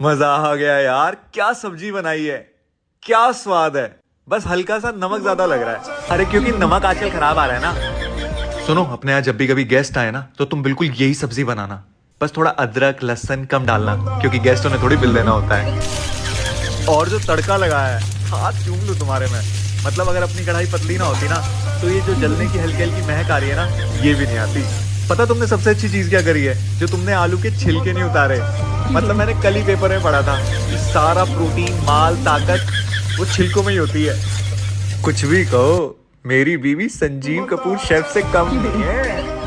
मजा आ गया यार, क्या सब्जी बनाई है, क्या स्वाद है। बस हल्का सा नमक ज्यादा लग रहा है। अरे क्योंकि नमक आजकल खराब आ रहा है ना। सुनो, अपने यहाँ जब भी कभी गेस्ट आए ना तो तुम बिल्कुल यही सब्जी बनाना। बस थोड़ा अदरक लहसुन कम डालना, क्योंकि गेस्टों ने थोड़ी बिल देना होता है। और जो तड़का लगाया है, हाथ चूम लूं तुम्हारे में। मतलब अगर अपनी कढ़ाई पतली ना होती ना तो ये जो जलने की हल्की हल्की महक आ रही है ना, ये भी नहीं आती। पता तुमने सबसे अच्छी चीज क्या करी है? जो तुमने आलू के छिलके नहीं उतारे। मतलब मैंने कल ही पेपर में पढ़ा था कि सारा प्रोटीन माल ताकत वो छिलकों में ही होती है। कुछ भी कहो, मेरी बीवी संजीव कपूर शेफ से कम नहीं है।